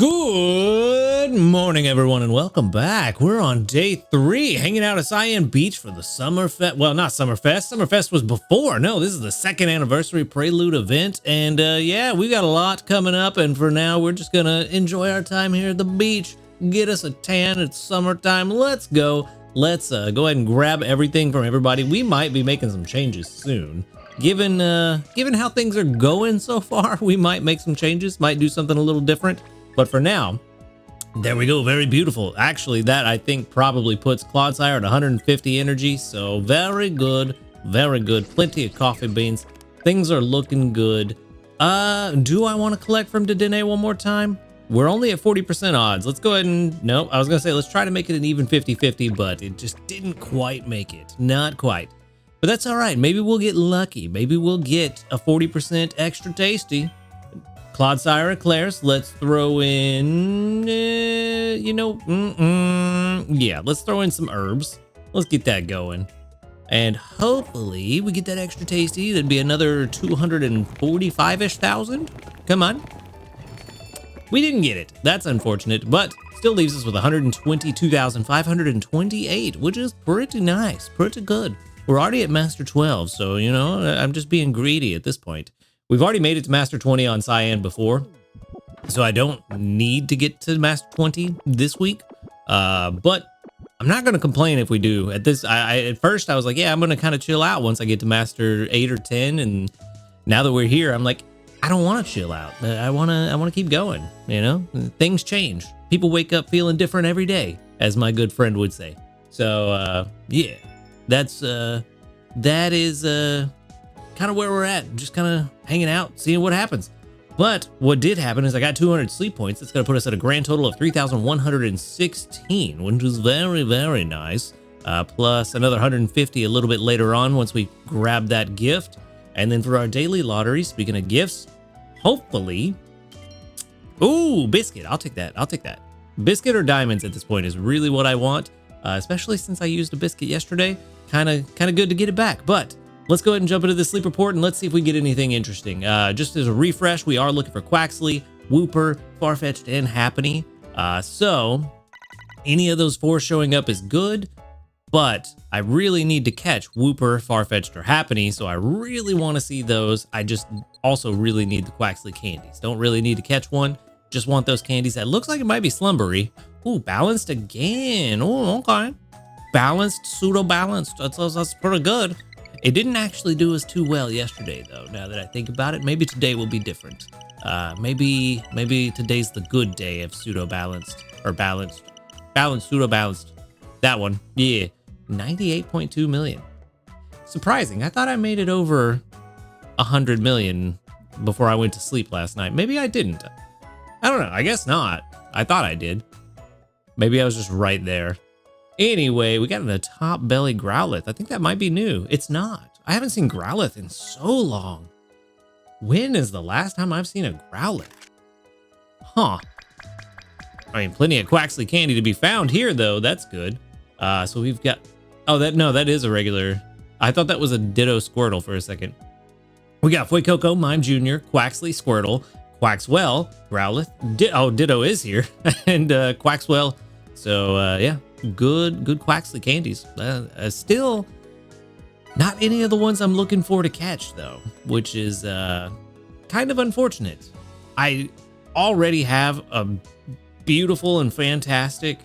Good morning, everyone, and welcome back. We're on day 3, hanging out at Cyan Beach for the Summerfest. Well, not Summerfest. Summerfest was before. No, this is the 2nd anniversary Prelude event. And yeah, we got a lot coming up. And for now, we're just going to enjoy our time here at the beach. Get us a tan. It's summertime. Let's go. Let's go ahead and grab everything from everybody. We might be making some changes soon. Given how things are going so far, we might make some changes. Might do something a little different. But for now, there we go. Very beautiful. Actually, that I think probably puts Clodsire at 150 energy. So very good. Very good. Plenty of coffee beans. Things are looking good. Do I want to collect from Dedenne one more time? We're only at 40% odds. Let's go ahead and... No, I was going to say, let's try to make it an even 50-50, but it just didn't quite make it. Not quite. But that's all right. Maybe we'll get lucky. Maybe we'll get a 40% extra tasty. Clodsire eclairs. Let's throw in, yeah, let's throw in some herbs. Let's get that going. And hopefully we get that extra tasty. That'd be another 245-ish thousand. Come on. We didn't get it. That's unfortunate, but still leaves us with 122,528, which is pretty nice, pretty good. We're already at Master 12, so, you know, I'm just being greedy at this point. We've already made it to Master 20 on Cyan before, so I don't need to get to Master 20 this week. But I'm not going to complain if we do. At first I was like, yeah, I'm going to kind of chill out once I get to Master 8 or 10. And now that we're here, I'm like, I don't want to chill out. I want to keep going. You know, things change. People wake up feeling different every day, as my good friend would say. So yeah, that is kind of where we're at, just kind of hanging out, seeing what happens. But what did happen is I got 200 sleep points. That's going to put us at a grand total of 3,116, which is very, very nice. Plus another 150 a little bit later on once we grab that gift. And then for our daily lottery, speaking of gifts, hopefully... Ooh, biscuit. I'll take that. I'll take that. Biscuit or diamonds at this point is really what I want, especially since I used a biscuit yesterday. Kind of good to get it back, but... Let's go ahead and jump into the sleep report and let's see if we get anything interesting. Just as a refresh, we are looking for Quaxley, Wooper, Farfetch'd, and Happiny. So any of those 4 showing up is good, but I really need to catch Wooper, Farfetch'd, or Happiny, so I really want to see those. I just also really need the Quaxley candies. Don't really need to catch one, just want those candies. That looks like it might be Slumbery. Ooh, balanced again. Oh, okay. Balanced, pseudo-balanced. That's pretty good. It didn't actually do us too well yesterday, though, now that I think about it. Maybe today will be different. Maybe today's the good day of pseudo-balanced, or balanced, pseudo-balanced. That one, yeah, 98.2 million. Surprising, I thought I made it over 100 million before I went to sleep last night. Maybe I didn't. I don't know, I guess not. I thought I did. Maybe I was just right there. Anyway, we got a top belly Growlithe. I think that might be new. It's not. I haven't seen Growlithe in so long. When is the last time I've seen a Growlithe? Huh. I mean, plenty of Quaxley candy to be found here, though. That's good. So we've got... Oh, that is a regular... I thought that was a Ditto Squirtle for a second. We got Fuecoco, Mime Jr., Quaxley, Squirtle, Quaxwell, Growlithe. Ditto is here. And Quaxwell. So, yeah. Good Quaxley candies. Still not any of the ones I'm looking for to catch, though, which is kind of unfortunate. I already have a beautiful and fantastic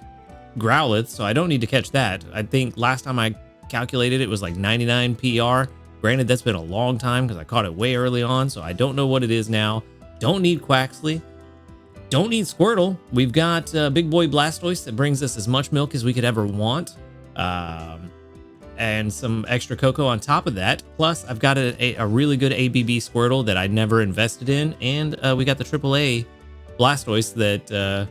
Growlithe, so I don't need to catch that. I think last time I calculated it was like 99 PR. Granted, that's been a long time because I caught it way early on, so I don't know what it is now. Don't need Quaxley. Don't need Squirtle. We've got Big Boy Blastoise that brings us as much milk as we could ever want. And some extra cocoa on top of that. Plus, I've got a really good ABB Squirtle that I never invested in. And we got the AAA Blastoise that,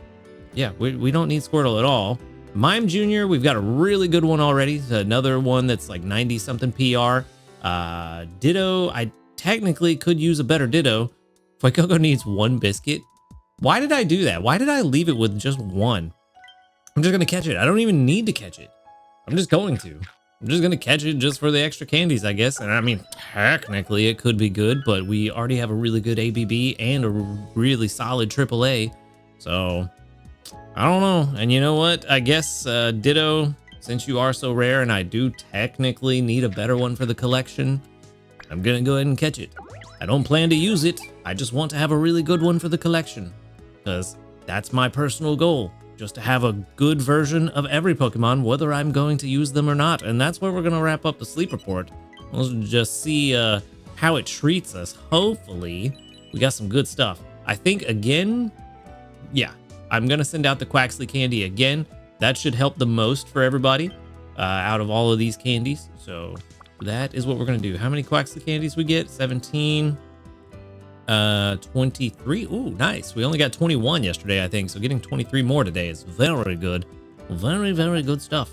yeah, we don't need Squirtle at all. Mime Jr., we've got a really good one already. Another one that's like 90-something PR. Ditto, I technically could use a better Ditto. Fuecoco needs 1 biscuit. Why did I do that? Why did I leave it with just 1? I'm just going to catch it. I don't even need to catch it. I'm just going to. I'm just going to catch it just for the extra candies, I guess. And I mean, technically it could be good, but we already have a really good ABB and a really solid AAA. So I don't know. And you know what? I guess Ditto, since you are so rare and I do technically need a better one for the collection, I'm gonna go ahead and catch it. I don't plan to use it. I just want to have a really good one for the collection, because that's my personal goal, just to have a good version of every Pokemon, whether I'm going to use them or not. And that's where we're gonna wrap up the sleep report. We'll just see how it treats us. Hopefully we got some good stuff. I think again, yeah, I'm gonna send out the Quaxley candy again. That should help the most for everybody out of all of these candies. So that is what we're gonna do. How many Quaxley candies we get? 17, 23. Ooh, nice. We only got 21 yesterday, I think. So getting 23 more today is very good. Very, very good stuff.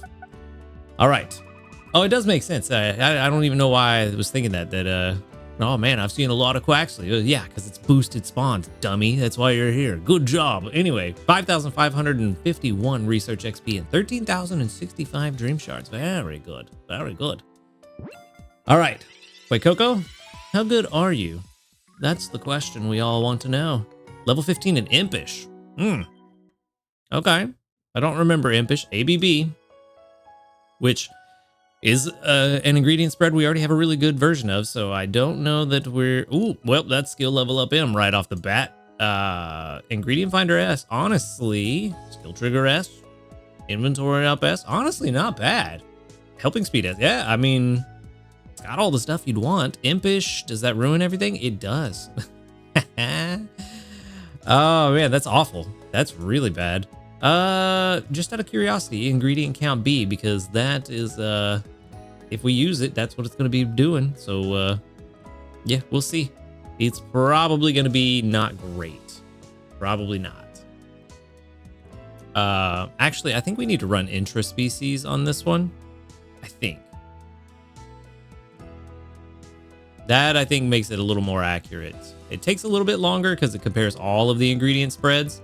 All right. Oh, it does make sense. I don't even know why I was thinking that, oh man, I've seen a lot of Quaxley. Yeah, because it's boosted spawns, dummy. That's why you're here. Good job. Anyway, 5,551 research XP and 13,065 dream shards. Very good. Very good. All right. Wait, Coco, how good are you? That's the question we all want to know. Level 15 in Impish. Okay. I don't remember Impish. ABB, which is an ingredient spread we already have a really good version of, so I don't know that we're... Ooh, well, that's skill level up M right off the bat. Ingredient Finder S, honestly. Skill Trigger S. Inventory up S, honestly not bad. Helping Speed S, yeah, I mean... It's got all the stuff you'd want. Impish, does that ruin everything? It does. Oh man, that's awful. That's really bad. Just out of curiosity, ingredient count B, because that is, if we use it, that's what it's going to be doing. So, yeah, we'll see. It's probably going to be not great. Probably not. Actually, I think we need to run intraspecies on this one. I think. That, I think, makes it a little more accurate. It takes a little bit longer because it compares all of the ingredient spreads,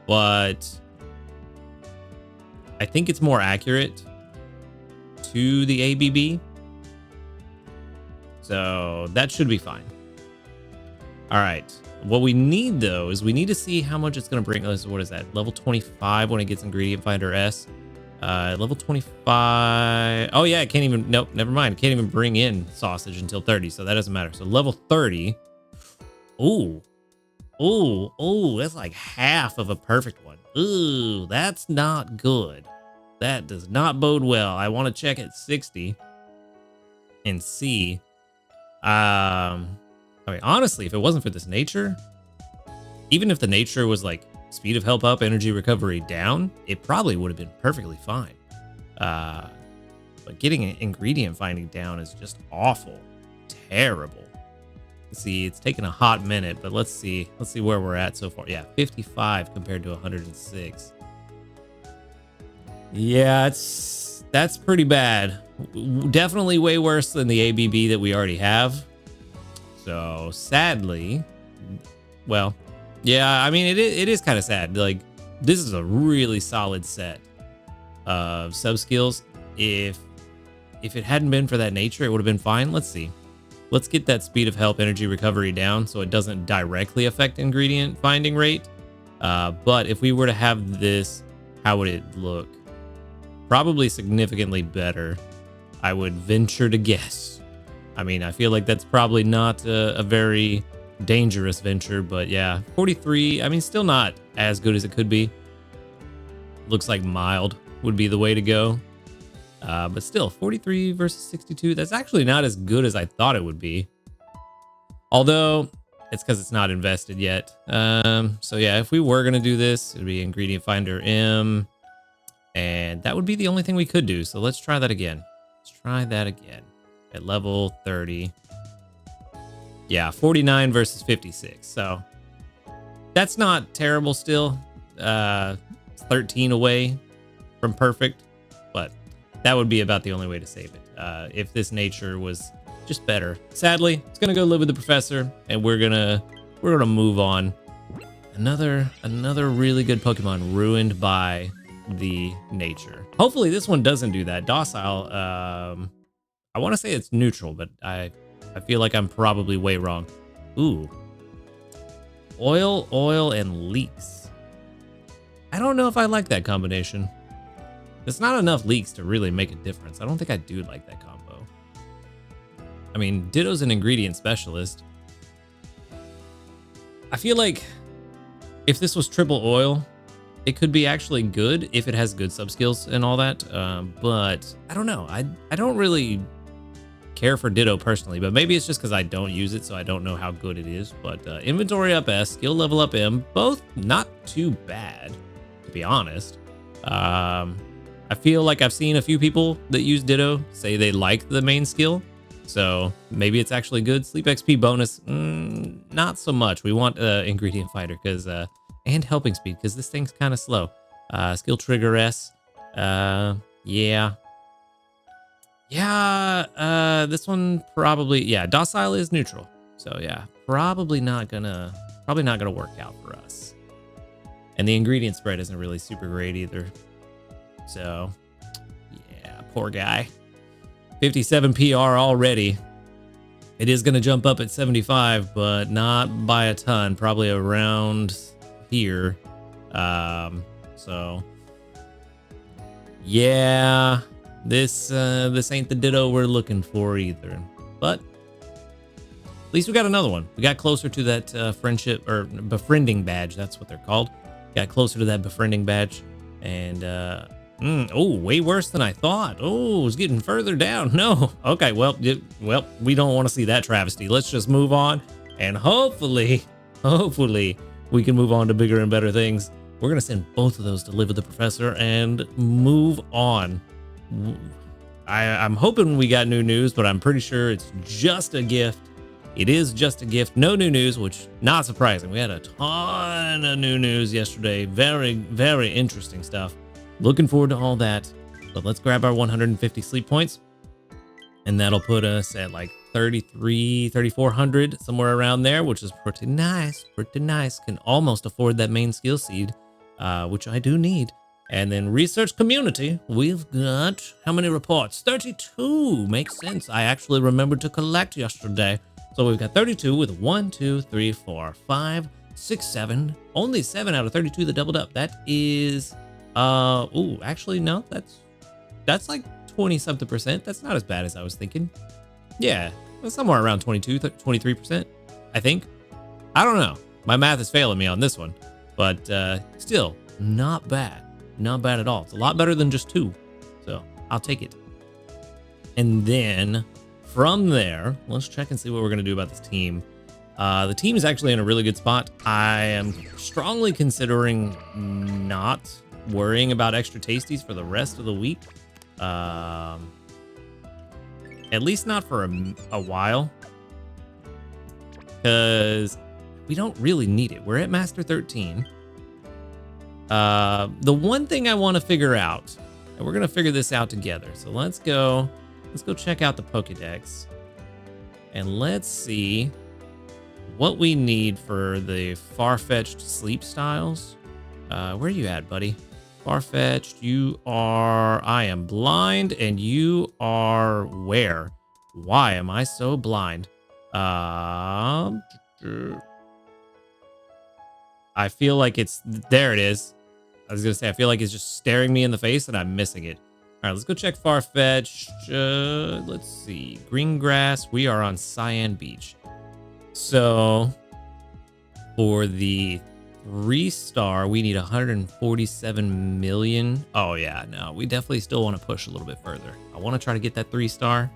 but I think it's more accurate to the ABB. So that should be fine. All right. What we need, though, is we need to see how much it's going to bring us. What is that? Level 25 when it gets Ingredient Finder S. Level 25. Oh, yeah. It can't even. Nope. Never mind. It can't even bring in sausage until 30. So that doesn't matter. So level 30. Ooh. Ooh. Ooh. That's like half of a perfect one. Ooh. That's not good. That does not bode well. I want to check at 60 and see. I mean, honestly, if it wasn't for this nature, even if the nature was like speed of help up, energy recovery down, it probably would have been perfectly fine. But getting an ingredient finding down is just awful. Terrible. See, it's taken a hot minute, but let's see where we're at so far. Yeah, 55 compared to 106. Yeah, that's pretty bad. Definitely way worse than the ABB that we already have. So sadly, well, yeah, I mean, it is kind of sad. Like, this is a really solid set of sub skills. If it hadn't been for that nature, it would have been fine. Let's see. Let's get that speed of help, energy recovery down so it doesn't directly affect ingredient finding rate. But if we were to have this, how would it look? Probably significantly better, I would venture to guess. I mean, I feel like that's probably not a very dangerous venture, but yeah, 43, I mean, still not as good as it could be. Looks like mild would be the way to go. But still, 43 versus 62, that's actually not as good as I thought it would be. Although, it's because it's not invested yet. So yeah, if we were going to do this, it would be Ingredient Finder M. And that would be the only thing we could do. So let's try that again. Let's try that again. At level 30. Yeah, 49 versus 56. So that's not terrible still. It's 13 away from perfect. But that would be about the only way to save it. If this nature was just better. Sadly, it's gonna go live with the professor, and we're gonna move on. Another really good Pokemon ruined by the nature. Hopefully this one doesn't do that. Docile, I want to say it's neutral, but I feel like I'm probably way wrong. Ooh. Oil, and leaks. I don't know if I like that combination. It's not enough leaks to really make a difference. I don't think I do like that combo. I mean, Ditto's an ingredient specialist. I feel like if this was triple oil, it could be actually good if it has good sub skills and all that. But I don't know. I don't really care for Ditto personally, but maybe it's just because I don't use it, so I don't know how good it is. But inventory up S, skill level up M, both not too bad, to be honest. I feel like I've seen a few people that use Ditto say they like the main skill, so maybe it's actually good. Sleep XP bonus, not so much. We want ingredient fighter because and helping speed because this thing's kind of slow. Skill trigger S, yeah. This one probably, yeah, docile is neutral. So yeah, probably not gonna work out for us. And the ingredient spread isn't really super great either. So yeah, poor guy. 57 PR already. It is gonna jump up at 75, but not by a ton, probably around here. So yeah. This ain't the Ditto we're looking for either, but at least we got another one. We got closer to that friendship or befriending badge. That's what they're called. Got closer to that befriending badge, and oh, way worse than I thought. Oh, it's getting further down. No, okay, well, we don't want to see that travesty. Let's just move on, and hopefully, we can move on to bigger and better things. We're gonna send both of those to live with the professor and move on. I'm hoping we got new news, but I'm pretty sure it's just a gift. It is just a gift. No new news, which not surprising. We had a ton of new news yesterday. Very, very interesting stuff. Looking forward to all that. But let's grab our 150 sleep points. And that'll put us at like 3,400, somewhere around there, which is pretty nice. Pretty nice. Can almost afford that main skill seed, which I do need. And then research community, we've got how many reports? 32. Makes sense. I actually remembered to collect yesterday. So we've got 32 with 1, 2, 3, 4, 5, 6, 7. Only 7 out of 32 that doubled up. That is, oh, actually, no, that's like 20 something percent. That's not as bad as I was thinking. Yeah, somewhere around 22, 23%, I think. I don't know. My math is failing me on this one, but still not bad. Not bad at all. It's a lot better than just 2. So I'll take it. And then from there, let's check and see what we're going to do about this team. The team is actually in a really good spot. I am strongly considering not worrying about extra tasties for the rest of the week. At least not for a while. Because we don't really need it. We're at Master 13. The one thing I want to figure out, and we're going to figure this out together. So let's go check out the Pokédex and let's see what we need for the far-fetched sleep styles. Where are you at, buddy? Far-fetched, I am blind, and you are where? Why am I so blind? I feel like there it is. I was going to say, I feel like it's just staring me in the face and I'm missing it. All right, let's go check Farfetch'd. Let's see. Green grass. We are on Cyan Beach. So for the 3-star, we need 147 million. Oh, yeah. No, we definitely still want to push a little bit further. I want to try to get that 3-star.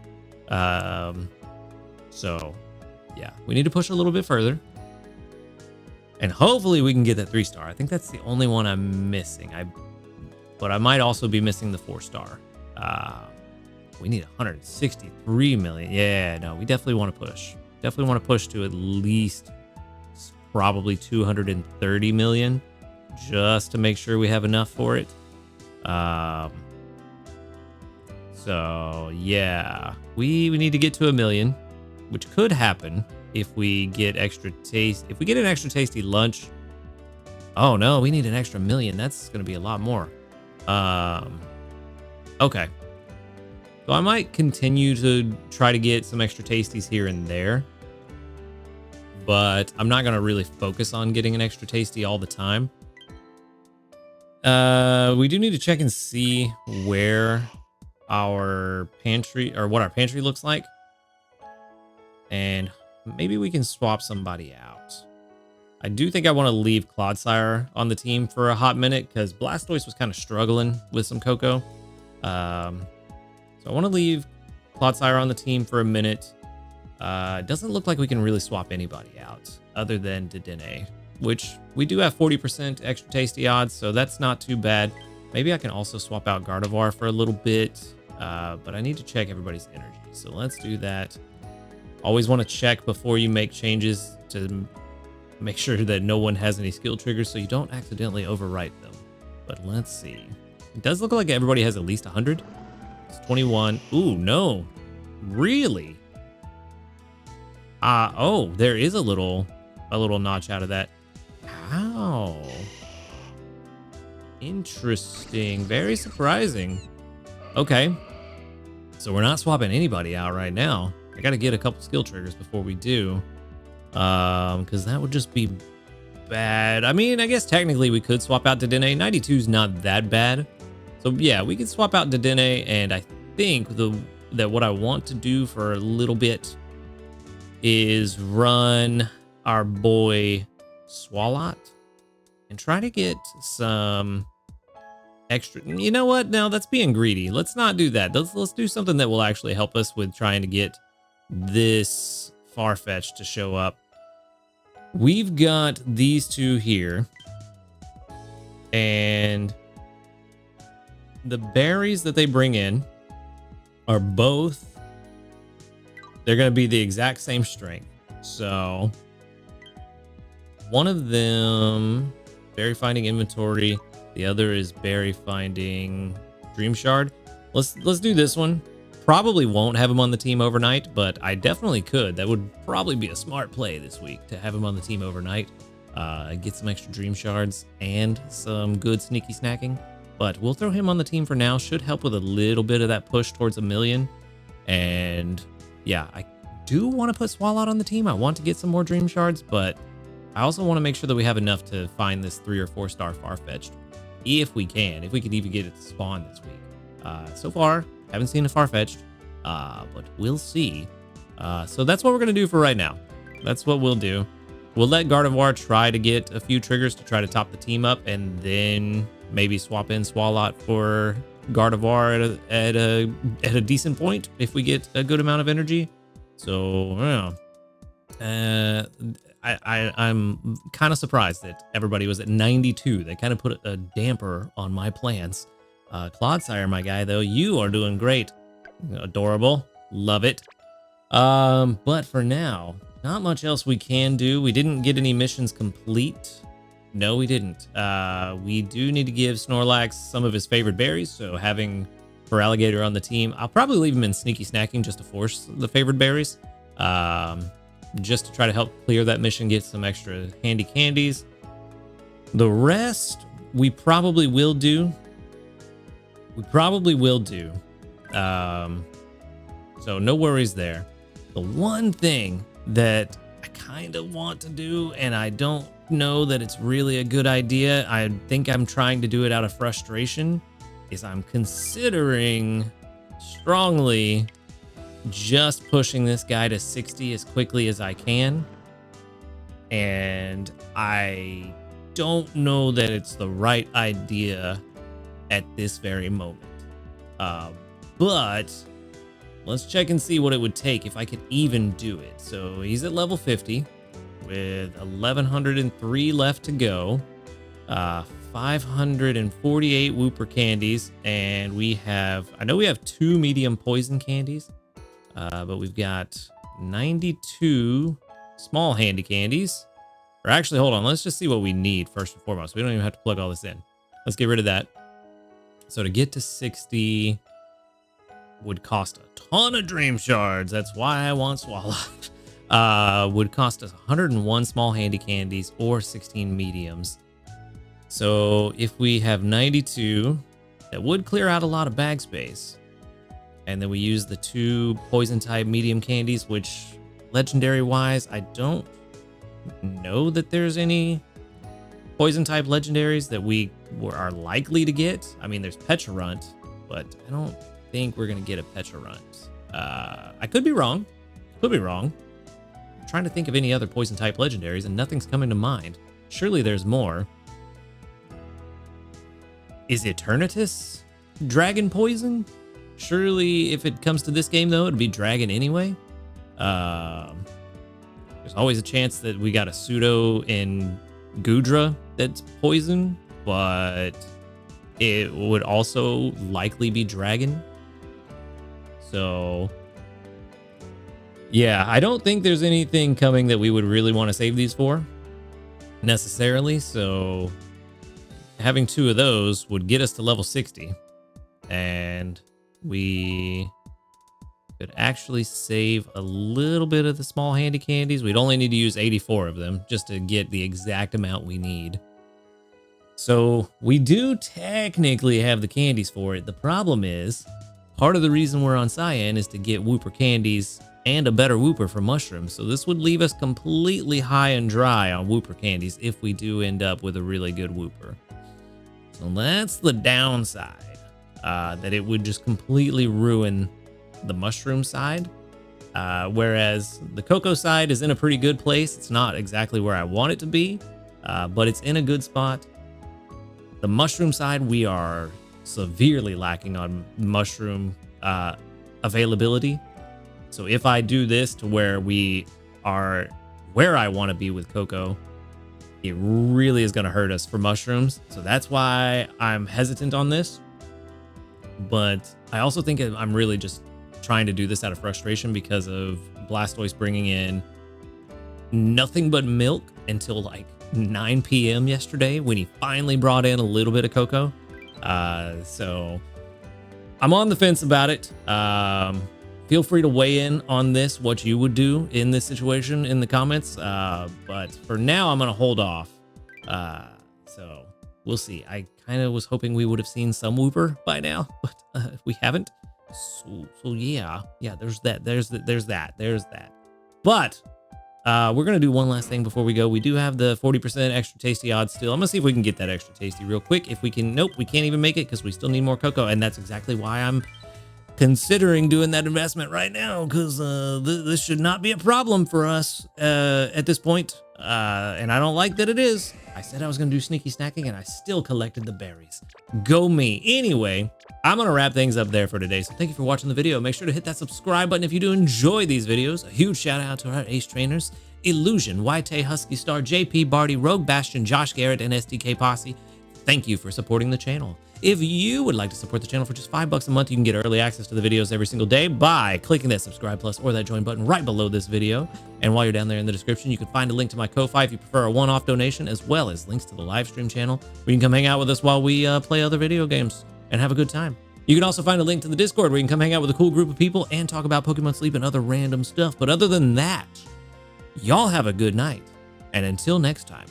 So, yeah, we need to push a little bit further. And hopefully we can get that 3-star. I think that's the only one I'm missing. But I might also be missing the 4-star. We need 163 million. Yeah, no, we definitely want to push. Definitely want to push to at least probably 230 million just to make sure we have enough for it. So yeah, we need to get to 1 million, which could happen if we get extra taste. If we get an extra tasty lunch. Oh no, we need an extra 1 million. That's going to be a lot more. Okay. So I might continue to try to get some extra tasties here and there. But I'm not going to really focus on getting an extra tasty all the time. We do need to check and see where our pantry or what our pantry looks like. And maybe we can swap somebody out. I do think I want to leave Clodsire on the team for a hot minute because Blastoise was kind of struggling with some Cocoa. So I want to leave Clodsire on the team for a minute. It doesn't look like we can really swap anybody out other than Dedenne, which we do have 40% extra tasty odds, so that's not too bad. Maybe I can also swap out Gardevoir for a little bit, but I need to check everybody's energy. So let's do that. Always want to check before you make changes to make sure that no one has any skill triggers so you don't accidentally overwrite them. But let's see. It does look like everybody has at least 100. It's 21. Ooh, no. Really? Oh, there is a little notch out of that. How? Interesting. Very surprising. Okay. So we're not swapping anybody out right now. I got to get a couple skill triggers before we do. Because that would just be bad. I mean, I guess technically we could swap out Dedenne. 92 is not that bad. So yeah, we could swap out Dedenne, and I think that what I want to do for a little bit is run our boy Swalot and try to get some extra. You know what? Now that's being greedy. Let's not do that. Let's do something that will actually help us with trying to get this Farfetch to show up. We've got these two here, and the berries that they bring in are both, they're going to be the exact same strength. So one of them, berry finding inventory, the other is berry finding dream shard. Let's do this one. Probably won't have him on the team overnight, but I definitely could. That would probably be a smart play this week to have him on the team overnight. Get some extra dream shards and some good sneaky snacking. But we'll throw him on the team for now. Should help with a little bit of that push towards 1,000,000. And yeah, I do want to put Swalot on the team. I want to get some more dream shards, but I also want to make sure that we have enough to find this 3 or 4 star Farfetch'd. If we can, if we could even get it to spawn this week. So far, haven't seen a Farfetch'd, but we'll see. So that's what we're going to do for right now. That's what we'll do. We'll let Gardevoir try to get a few triggers to try to top the team up, and then maybe swap in Swalot for Gardevoir at a decent point if we get a good amount of energy. So, I'm kind of surprised that everybody was at 92. They kind of put a damper on my plans. Clodsire, my guy, though, you are doing great. Adorable. Love it. But for now, not much else we can do. We didn't get any missions complete. No, we didn't. We do need to give Snorlax some of his favorite berries, so having Feraligatr on the team, I'll probably leave him in sneaky snacking just to force the favorite berries. Just to try to help clear that mission, get some extra handy candies. The rest, we probably will do. So no worries there. The one thing that I kind of want to do, and I don't know that it's really a good idea, I think I'm trying to do it out of frustration, is I'm considering strongly just pushing this guy to 60 as quickly as I can. And I don't know that it's the right idea at this very moment. But let's check and see what it would take if I could even do it. So he's at level 50 with 1,103 left to go. 548 Wooper candies, and we have, I know we have 2 medium poison candies, but we've got 92 small handy candies. Or actually, hold on, let's just see what we need first and foremost. We don't even have to plug all this in. Let's get rid of that. So to get to 60 would cost a ton of dream shards. That's why I want Swalot. Would cost us 101 small handy candies or 16 mediums. So if we have 92, that would clear out a lot of bag space. And then we use the 2 poison type medium candies, which legendary wise, I don't know that there's any poison type legendaries that we are likely to get. I mean, there's Pecharunt, but I don't think we're going to get a Pecharunt. I could be wrong. Could be wrong. I'm trying to think of any other poison type legendaries and nothing's coming to mind. Surely there's more. Is Eternatus dragon poison? Surely if it comes to this game though, it'd be dragon anyway. There's always a chance that we got a pseudo in Gudra that's poison, but it would also likely be dragon. So yeah, I don't think there's anything coming that we would really want to save these for necessarily. So having 2 of those would get us to level 60, and we could actually save a little bit of the small handy candies. We'd only need to use 84 of them just to get the exact amount we need. So we do technically have the candies for it. The problem is, part of the reason we're on Cyan is to get Wooper candies and a better Wooper for mushrooms. So this would leave us completely high and dry on Wooper candies if we do end up with a really good Wooper. So that's the downside, that it would just completely ruin the mushroom side. Whereas the cocoa side is in a pretty good place. It's not exactly where I want it to be, but it's in a good spot. The mushroom side, we are severely lacking on mushroom availability. So if I do this to where we are where I want to be with cocoa, it really is going to hurt us for mushrooms. So that's why I'm hesitant on this. But I also think I'm really just trying to do this out of frustration because of Blastoise bringing in nothing but milk until like 9 p.m. yesterday when he finally brought in a little bit of cocoa. So I'm on the fence about it. Feel free to weigh in on this, what you would do in this situation in the comments. But for now, I'm going to hold off. So we'll see. I kind of was hoping we would have seen some Wooper by now, but we haven't. So yeah, there's that. But we're going to do one last thing before we go. We do have the 40% extra tasty odds still. I'm going to see if we can get that extra tasty real quick. If we can, nope, we can't even make it because we still need more cocoa. And that's exactly why I'm considering doing that investment right now, because this should not be a problem for us at this point. And I don't like that it is. I said I was going to do sneaky snacking and I still collected the berries. Go me. Anyway, I'm going to wrap things up there for today. So thank you for watching the video. Make sure to hit that subscribe button if you do enjoy these videos. A huge shout out to our ace trainers, Illusion, YT, Husky Star, JP, Barty, Rogue Bastion, Josh Garrett, and SDK Posse. Thank you for supporting the channel. If you would like to support the channel for just $5 a month, you can get early access to the videos every single day by clicking that subscribe plus or that join button right below this video. And while you're down there in the description, you can find a link to my Ko-Fi if you prefer a one-off donation, as well as links to the live stream channel where you can come hang out with us while we play other video games and have a good time. You can also find a link to the Discord where you can come hang out with a cool group of people and talk about Pokemon Sleep and other random stuff. But other than that, y'all have a good night. And until next time,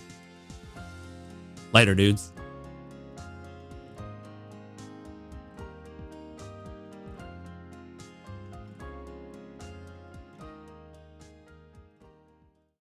later, dudes.